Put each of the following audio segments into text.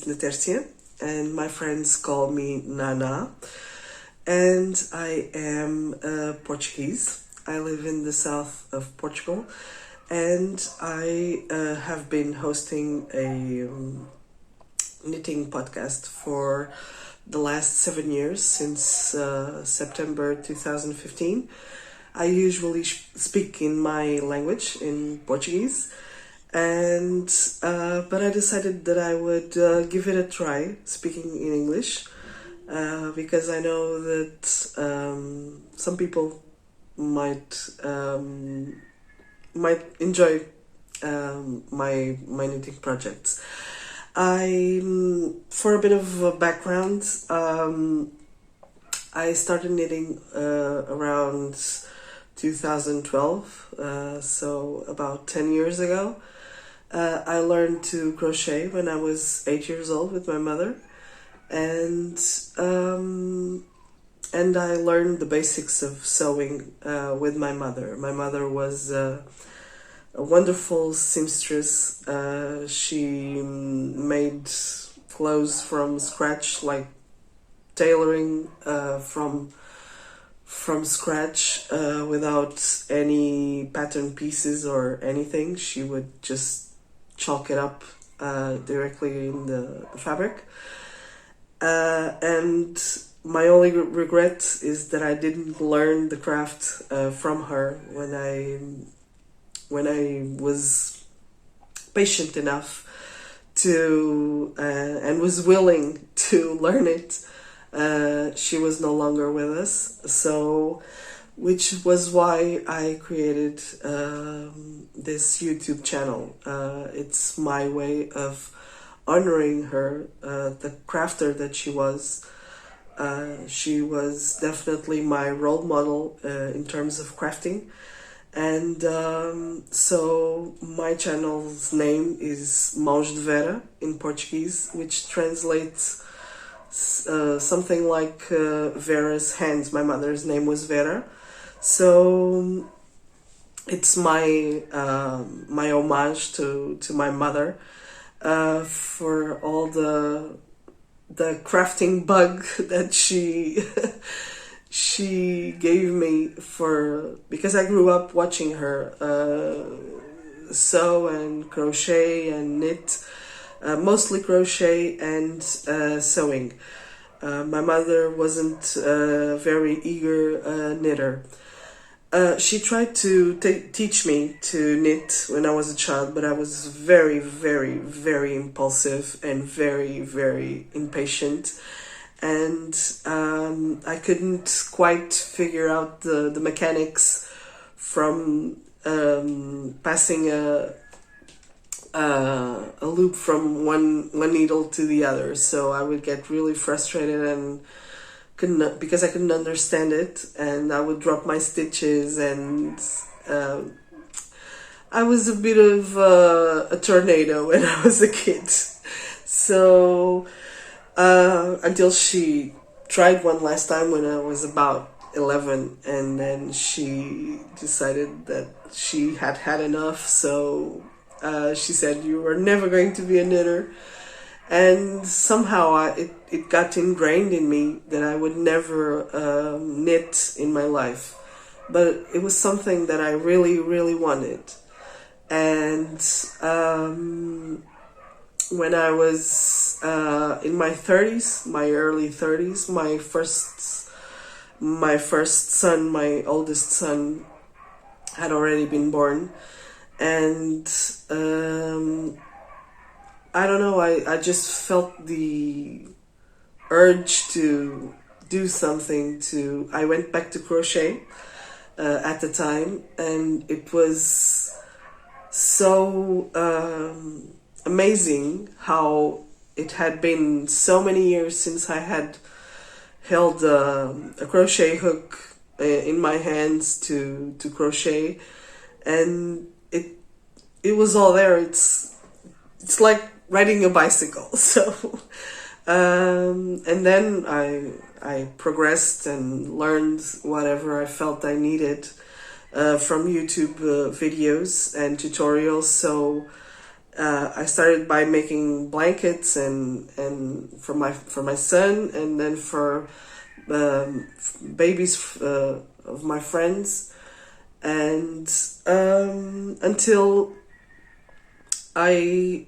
is Natércia, and my friends call me Nana. And I am Portuguese. I live in the south of Portugal, and I have been hosting a knitting podcast for the last 7 years, since September 2015. I usually speak in my language, in Portuguese, and but I decided that I would give it a try speaking in English, because I know that some people might enjoy my knitting projects. For a bit of a background, I started knitting around 2012, so about 10 years ago. I learned to crochet when I was 8 years old with my mother, and I learned the basics of sewing with my mother. My mother was a wonderful seamstress. She made clothes from scratch, like tailoring from scratch, without any pattern pieces or anything. She would just chalk it up directly in the fabric. And my only regret is that I didn't learn the craft from her when I was patient enough to and was willing to learn it. She was no longer with us, so which was why I created this YouTube channel. It's my way of honoring her, the crafter that she was. She was definitely my role model in terms of crafting. And so my channel's name is Mãos de Vera in Portuguese, which translates something like Vera's hands. My mother's name was Vera, so it's my my homage to my mother for all the crafting bug that she she gave me, because I grew up watching her sew and crochet and knit, mostly crochet and sewing. My mother wasn't a very eager knitter. She tried to teach me to knit when I was a child, but I was very, very, very impulsive and very, very impatient. And I couldn't quite figure out the mechanics from passing a loop from one needle to the other. So I would get really frustrated and because I couldn't understand it, and I would drop my stitches, and I was a bit of a tornado when I was a kid. So until she tried one last time when I was about 11, and then she decided that she had had enough. So she said, "You are never going to be a knitter." And somehow it got ingrained in me that I would never knit in my life. But it was something that I really, really wanted. And when I was in my 30s, my early 30s, my first son, my oldest son, had already been born. And I don't know, I just felt the urge to do something. I went back to crochet at the time, and it was so amazing how it had been so many years since I had held a crochet hook in my hands to crochet, and it was all there. It's like riding a bicycle. So and then I progressed and learned whatever I felt I needed from YouTube videos and tutorials. So I started by making blankets and for my son, and then for babies of my friends, and until I,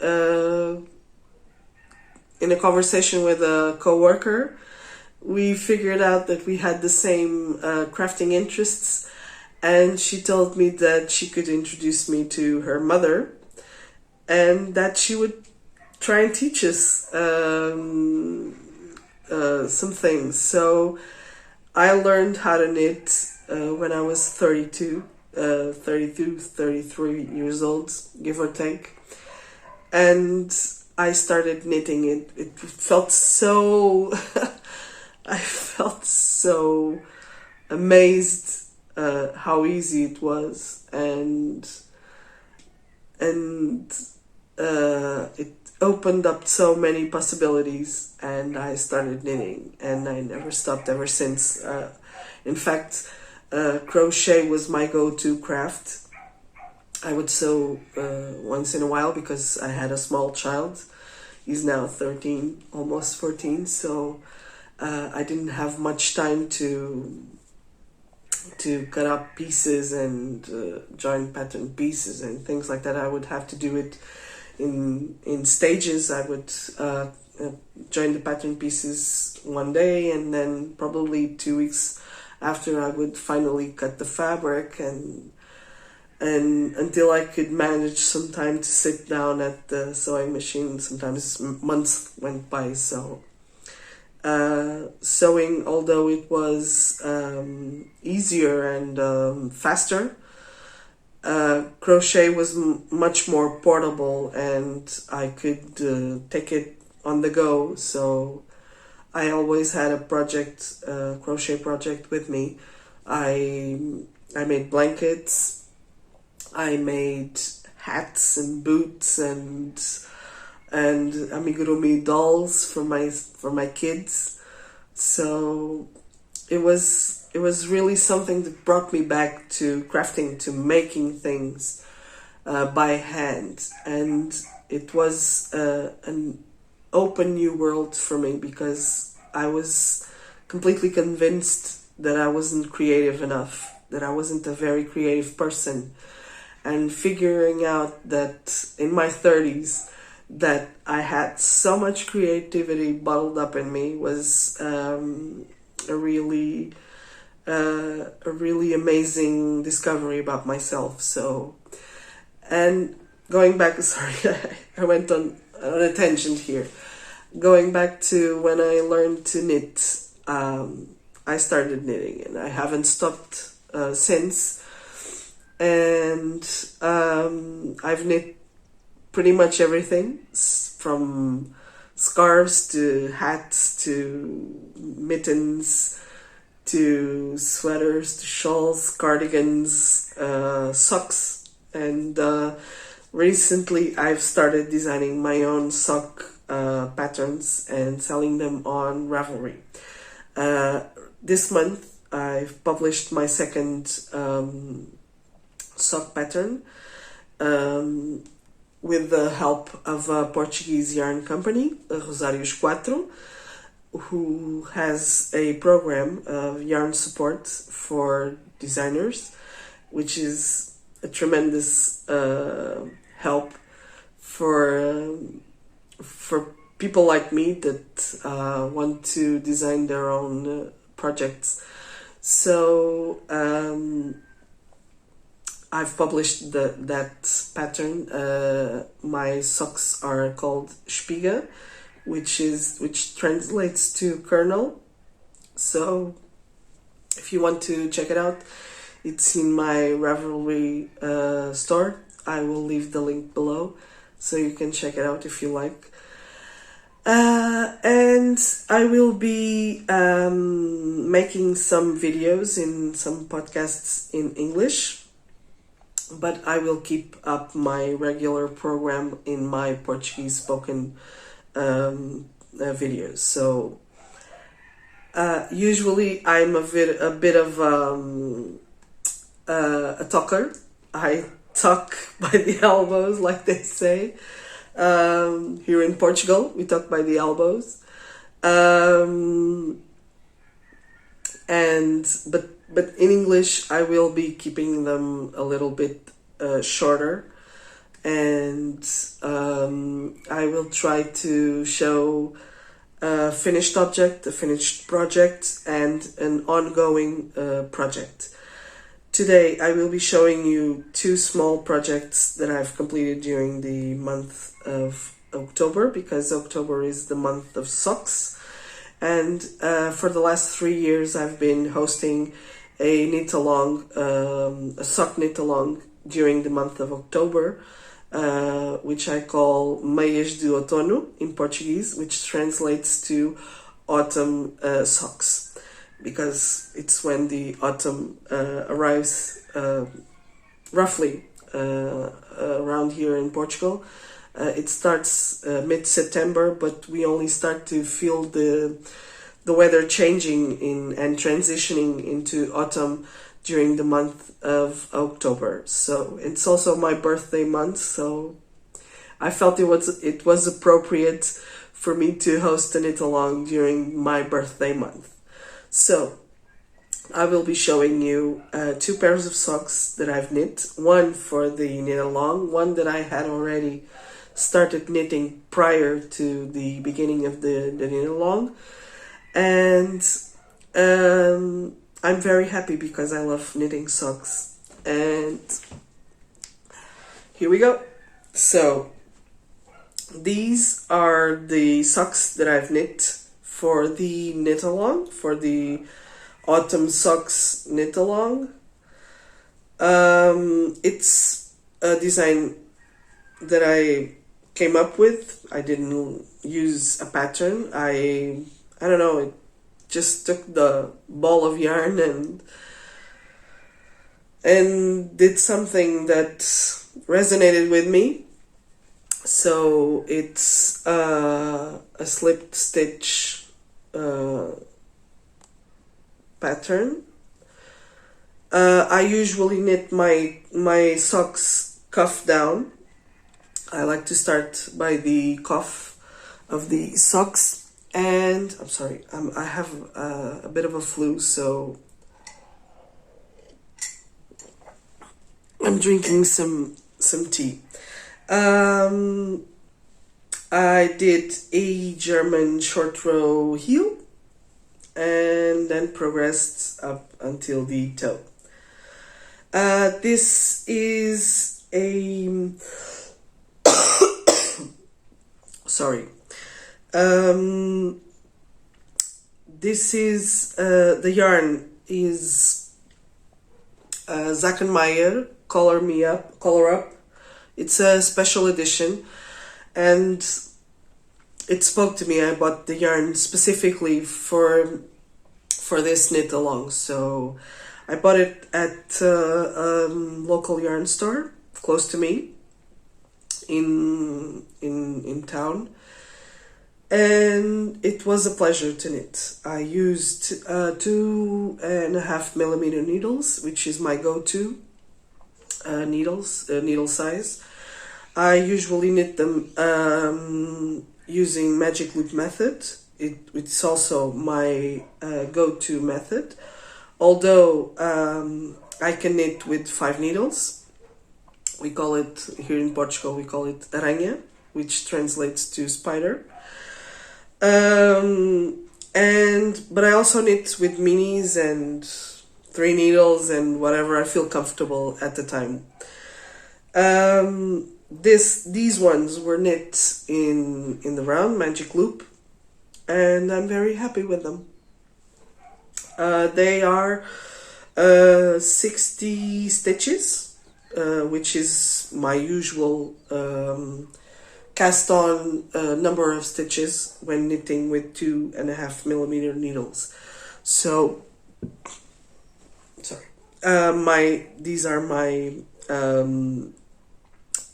in a conversation with a coworker, we figured out that we had the same crafting interests, and she told me that she could introduce me to her mother, and that she would try and teach us some things. So I learned how to knit when I was 33 years old, give or take. And I started knitting it. It felt so... I felt so amazed how easy it was, and it opened up so many possibilities, and I started knitting, and I never stopped ever since. In fact, crochet was my go-to craft. I would sew once in a while because I had a small child. He's now 13, almost 14, so I didn't have much time to cut up pieces and join pattern pieces and things like that. I would have to do it in stages. I would join the pattern pieces one day, and then probably 2 weeks after I would finally cut the fabric, and until I could manage some time to sit down at the sewing machine. Sometimes months went by. So sewing, although it was easier and faster, crochet was much more portable, and I could take it on the go. So I always had a project, crochet project with me. I made blankets, I made hats and boots and amigurumi dolls for my kids. So it was really something that brought me back to crafting, to making things by hand, and it was an open new world for me, because I was completely convinced that I wasn't creative enough, that I wasn't a very creative person, and figuring out that in my 30s that I had so much creativity bottled up in me was a really amazing discovery about myself. So, and going back, sorry, I went on a tangent here. Going back to when I learned to knit, I started knitting, and I haven't stopped since. And I've knit pretty much everything, from scarves to hats to mittens to sweaters to shawls, cardigans, socks, and recently I've started designing my own sock patterns and selling them on Ravelry. This month I've published my second sock pattern with the help of a Portuguese yarn company, Rosarios 4, who has a program of yarn support for designers, which is a tremendous help for people like me that want to design their own projects. So I've published that pattern. My socks are called Spiga, which translates to kernel. So if you want to check it out, it's in my Ravelry store. I will leave the link below so you can check it out if you like. And I will be making some videos in some podcasts in English, but I will keep up my regular program in my Portuguese spoken videos. So usually I'm a bit of a talker. I tuck by the elbows, like they say. Here in Portugal, we tuck by the elbows. But in English, I will be keeping them a little bit shorter, and I will try to show a finished object, a finished project, and an ongoing project. Today I will be showing you two small projects that I've completed during the month of October, because October is the month of socks. And for the last 3 years I've been hosting a knit along, a sock knit along during the month of October, which I call Meias de Outono in Portuguese, which translates to autumn socks, because it's when the autumn arrives, roughly around here in Portugal. It starts mid-September, but we only start to feel the weather changing and transitioning into autumn during the month of October. So it's also my birthday month, so I felt it was appropriate for me to host a knit along during my birthday month. So I will be showing you two pairs of socks that I've knit, one for the knit along, one that I had already started knitting prior to the beginning of the knit along. And I'm very happy because I love knitting socks. And here we go. So these are the socks that I've knit for the knit along, for the autumn socks knit along. It's a design that I came up with. I didn't use a pattern. I don't know, it just took the ball of yarn and did something that resonated with me. So it's a slipped stitch pattern. I usually knit my socks cuff down. I like to start by the cuff of the socks, and I'm sorry, I have a bit of a flu, so I'm drinking some tea. I did a German short row heel and then progressed up until the toe. This is a sorry. This is the yarn is Zackenmeyer Color Up. It's a special edition, and it spoke to me. I bought the yarn specifically for this knit along. So I bought it at a local yarn store close to me in town, and it was a pleasure to knit. I used 2.5 millimeter needles, which is my go-to needle size. I usually knit them using magic loop method. It's also my go-to method, although I can knit with 5 needles. We call it, here in Portugal, we call it aranha, which translates to spider. But I also knit with minis and 3 needles and whatever I feel comfortable at the time. These ones were knit in the round magic loop, and I'm very happy with them. They are 60 stitches, which is my usual cast on number of stitches when knitting with 2.5 millimeter needles. So sorry, these are my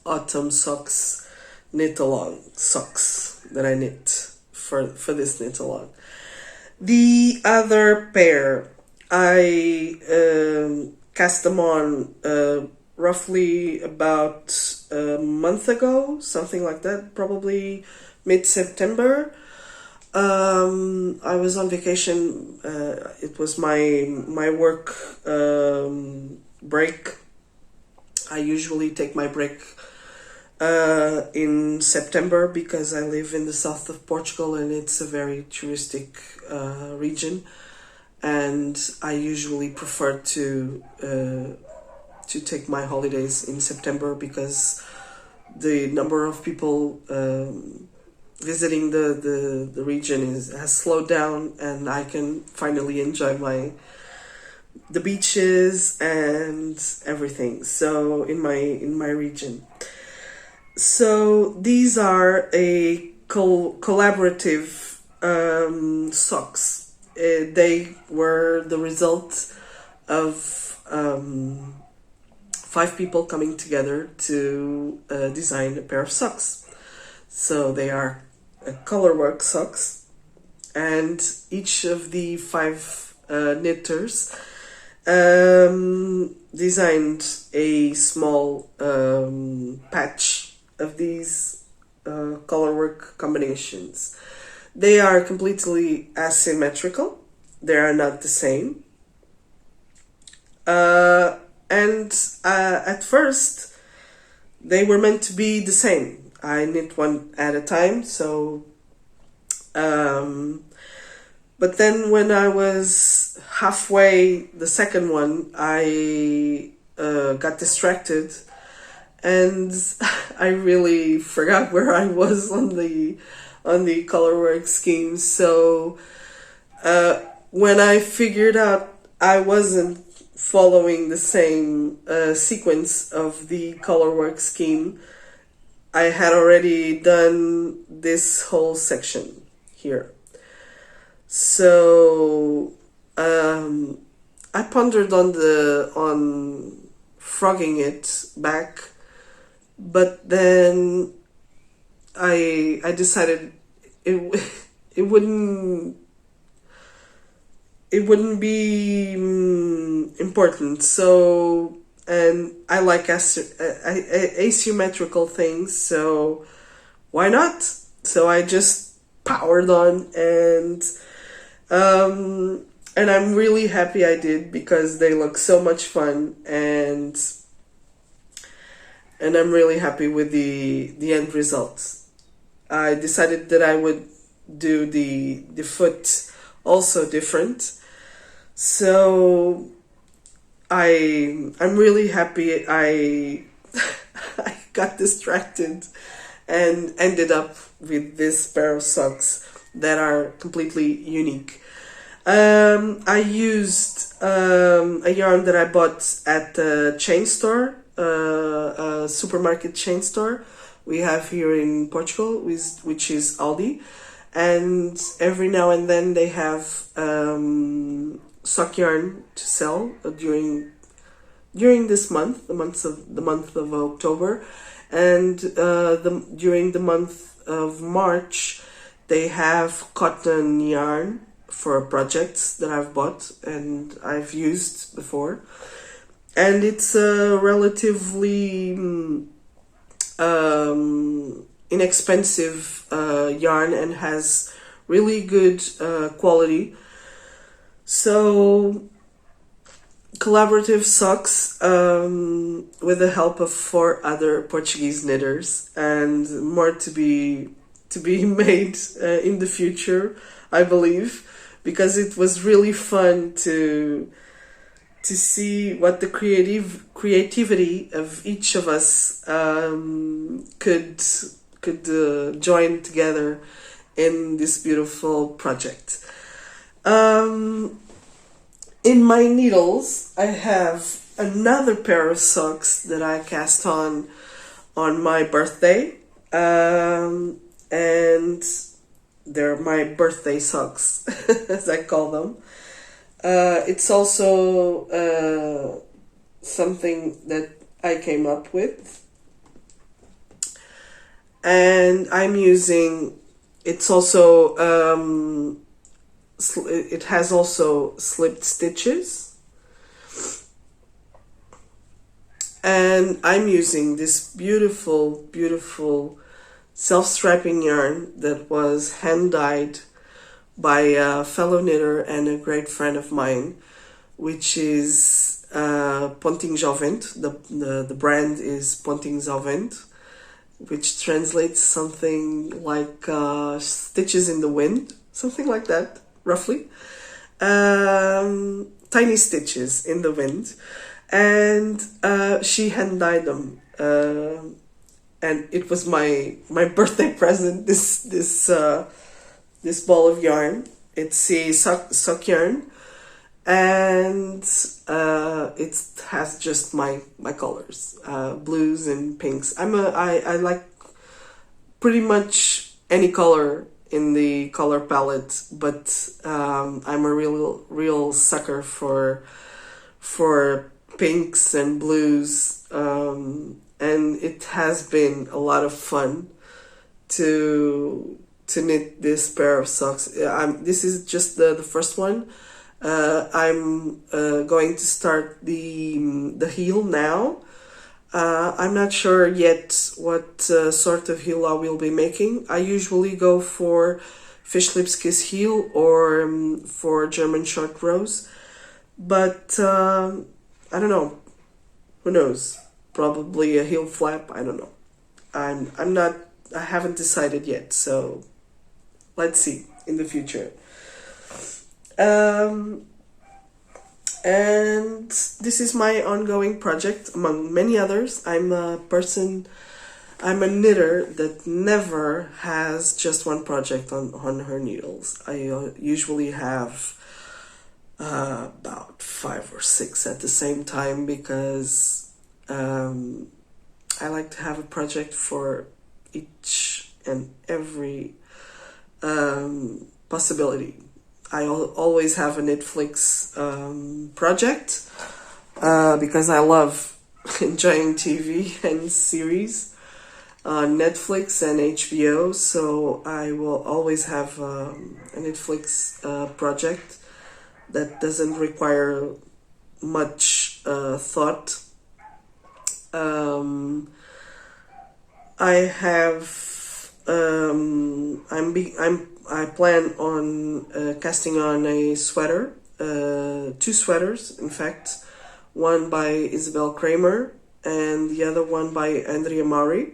autumn socks knit along socks that I knit for this knit along. The other pair, I cast them on roughly about a month ago, something like that, probably mid-September. I was on vacation. It was my work break. I usually take my break in September because I live in the south of Portugal and it's a very touristic region, and I usually prefer to take my holidays in September because the number of people visiting the region has slowed down, and I can finally enjoy the beaches and everything. So in my region. So these are a collaborative socks. They were the result of 5 people coming together to design a pair of socks. So they are colorwork socks, and each of the 5 knitters designed a small patch of these colorwork combinations. They are completely asymmetrical. They are not the same. And at first, they were meant to be the same. I knit one at a time, so... but then when I was halfway the second one, I got distracted, and I really forgot where I was on the colorwork scheme. So when I figured out I wasn't following the same sequence of the colorwork scheme, I had already done this whole section here. So I pondered on frogging it back, but then I decided it wouldn't be important. So, and I like asymmetrical things, so why not? So I just powered on, and I'm really happy I did, because they look so much fun, and I'm really happy with the end result. I decided that I would do the foot also different. So I'm really happy I got distracted and ended up with this pair of socks that are completely unique. I used a yarn that I bought at the chain store, a supermarket chain store we have here in Portugal, which is Aldi. And every now and then they have sock yarn to sell during this month, the month of October, and during the month of March, they have cotton yarn for projects that I've bought and I've used before, and it's a relatively inexpensive yarn and has really good quality. So collaborative socks with the help of 4 other Portuguese knitters, and more to be made in the future, I believe, because it was really fun to see what the creativity of each of us could join together in this beautiful project. In my needles, I have another pair of socks that I cast on my birthday, and they're my birthday socks, as I call them. It's also something that I came up with, and I'm using. It's also it has also slipped stitches, and And I'm using this beautiful, beautiful self-striping yarn that was hand-dyed by a fellow knitter and a great friend of mine, which is Ponting Jovent. The brand is Ponting Jovent, which translates something like stitches in the wind, something like that, roughly. Tiny stitches in the wind. And she hand dyed them. And it was my birthday present, this ball of yarn. It's a sock yarn. And it has just my colors, blues and pinks. I like pretty much any color in the color palette, but I'm a real sucker for pinks and blues, and it has been a lot of fun to knit this pair of socks. This is just the first one. I'm going to start the heel now. I'm not sure yet what sort of heel I will be making. I usually go for fish lips kiss heel or for German short rows, but I don't know. Who knows? Probably a heel flap. I don't know. I'm not. I haven't decided yet. So let's see in the future. And this is my ongoing project, among many others. I'm a knitter that never has just one project on her needles. I usually have about 5 or 6 at the same time, because I like to have a project for each and every possibility. I always have a Netflix project because I love enjoying TV and series on Netflix and HBO. So I will always have a Netflix project that doesn't require much thought. I have I plan on casting on a sweater, 2 sweaters, in fact, one by Isabel Kramer and the other one by Andrea Maury.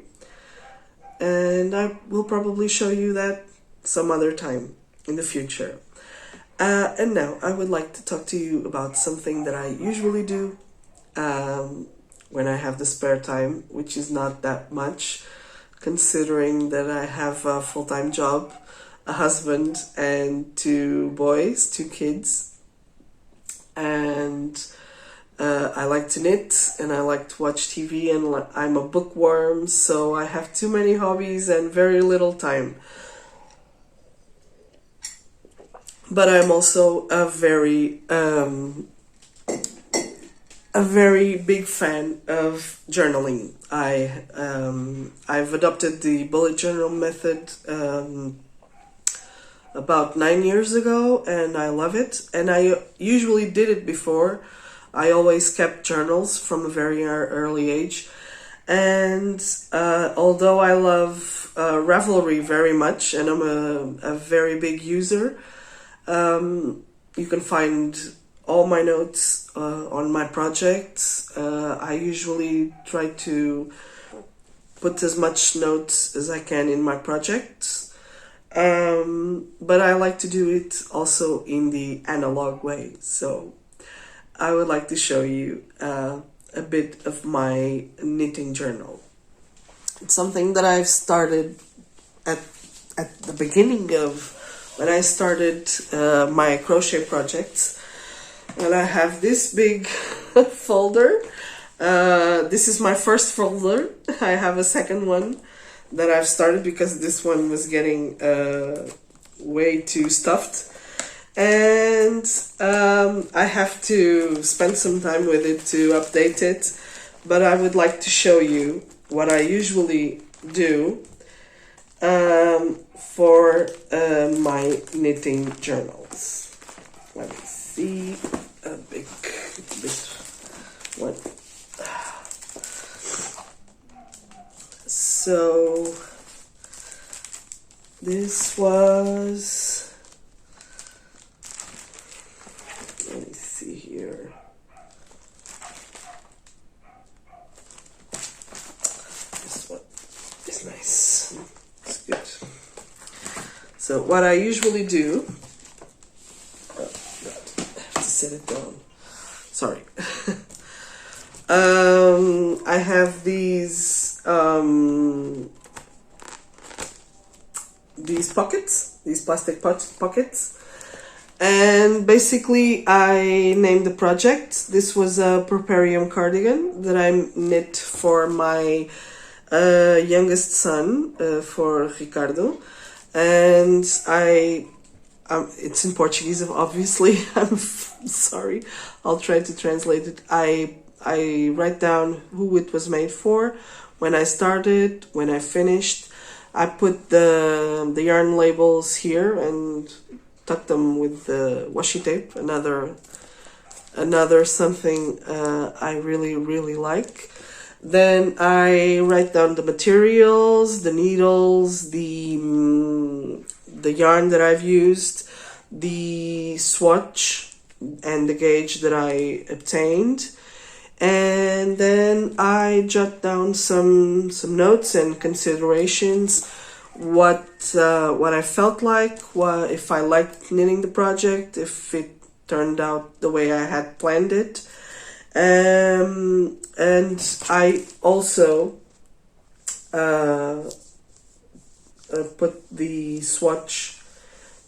And I will probably show you that some other time in the future. And now I would like to talk to you about something that I usually do when I have the spare time, which is not that much, considering that I have a full-time job, a husband, and 2 boys, 2 kids. And I like to knit, and I like to watch TV, and I'm a bookworm, so I have too many hobbies and very little time. But I'm also a very big fan of journaling. I've adopted the bullet journal method about 9 years ago, and I love it. And I usually did it before. I always kept journals from a very early age. And although I love Ravelry very much, and I'm a very big user, you can find all my notes on my projects. I usually try to put as much notes as I can in my projects. But I like to do it also in the analog way. So I would like to show you a bit of my knitting journal. It's something that I've started at the beginning of when I started my crochet projects. And I have this big folder. This is my first folder. I have a second one that I've started because this one was getting way too stuffed. And I have to spend some time with it to update it. But I would like to show you what I usually do for my knitting journals. Let me see. A big one. So this was, let me see here. This one is nice. It's good. So what I usually do, oh God, I have to set it down. Sorry. I have these pockets, these plastic pockets, and basically I named the project. This was a Purparium cardigan that I knit for my youngest son, for Ricardo, and it's in Portuguese, obviously. I'm sorry. I'll try to translate it. I write down who it was made for, when I started, when I finished. I put the yarn labels here and tuck them with the washi tape. Another something I really like. Then I write down the materials, the needles, the yarn that I've used, the swatch and the gauge that I obtained, and then I jot down some notes and considerations, what I felt like, if I liked knitting the project, if it turned out the way I had planned it, and I also put the swatch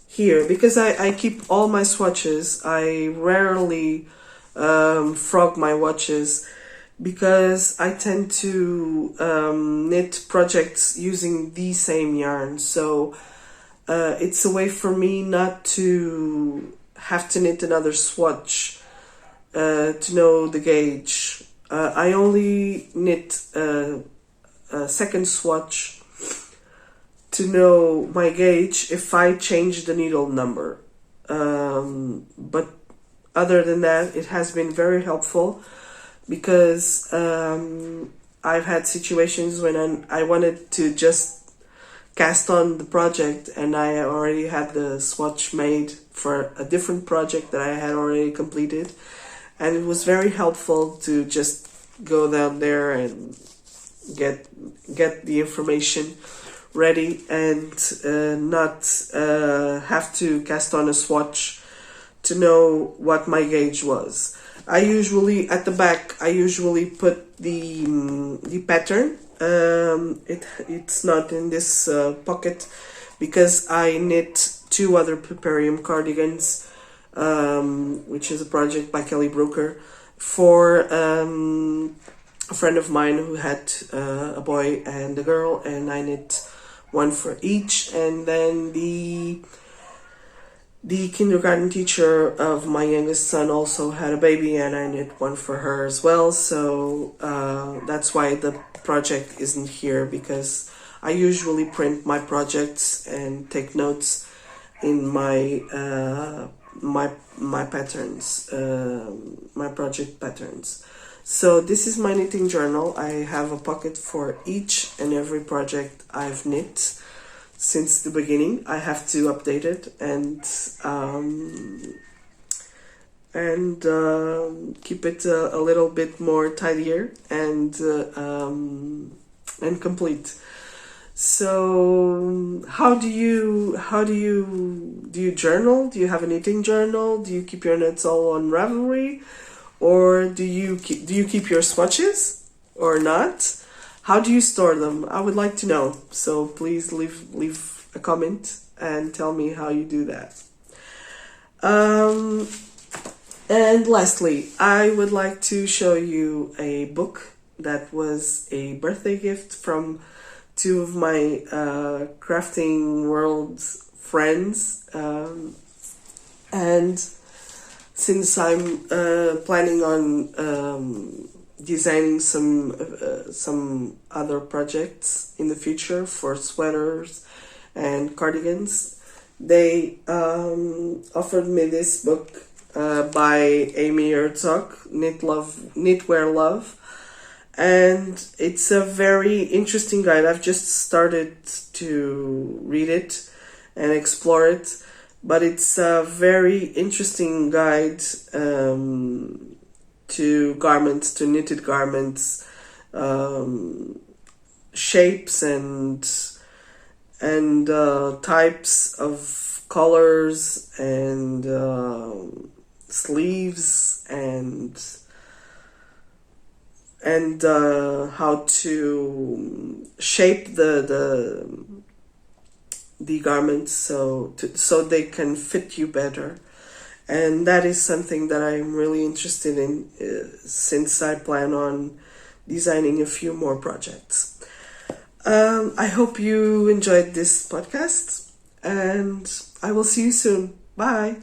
here because I keep all my swatches. I rarely frog my watches because I tend to knit projects using the same yarn. So it's a way for me not to have to knit another swatch to know the gauge. I only knit a second swatch to know my gauge if I change the needle number. But other than that, it has been very helpful because I've had situations when I wanted to just cast on the project and I already had the swatch made for a different project that I had already completed, and it was very helpful to just go down there and get the information ready and not have to cast on a swatch to know what my gauge was. I usually, at the back, I usually put the pattern. It's not in this pocket because I knit 2 other Purparium cardigans, which is a project by Kelly Brooker, for a friend of mine who had a boy and a girl, and I knit one for each. And then the kindergarten teacher of my youngest son also had a baby, and I knit one for her as well. So that's why the project isn't here, because I usually print my projects and take notes in my my patterns, my project patterns. So this is my knitting journal. I have a pocket for each and every project I've knit since the beginning. I have to update it and keep it a little bit more tidier and complete. So how do you journal? Do you have a knitting journal? Do you keep your knits all on Ravelry, or do you keep your swatches or not? How do you store them? I would like to know. So please leave a comment and tell me how you do that. And lastly, I would like to show you a book that was a birthday gift from 2 of my crafting world friends, and since I'm planning on designing some other projects in the future for sweaters and cardigans, they offered me this book by Amy Herzog, Knitwear Love. and it's a very interesting guide. I've just started to read it and explore it, but it's a very interesting guide to garments, to knitted garments, shapes and types of colors and sleeves and how to shape the garments so they can fit you better. And that is something that I'm really interested in since I plan on designing a few more projects. I hope you enjoyed this podcast, and I will see you soon. Bye.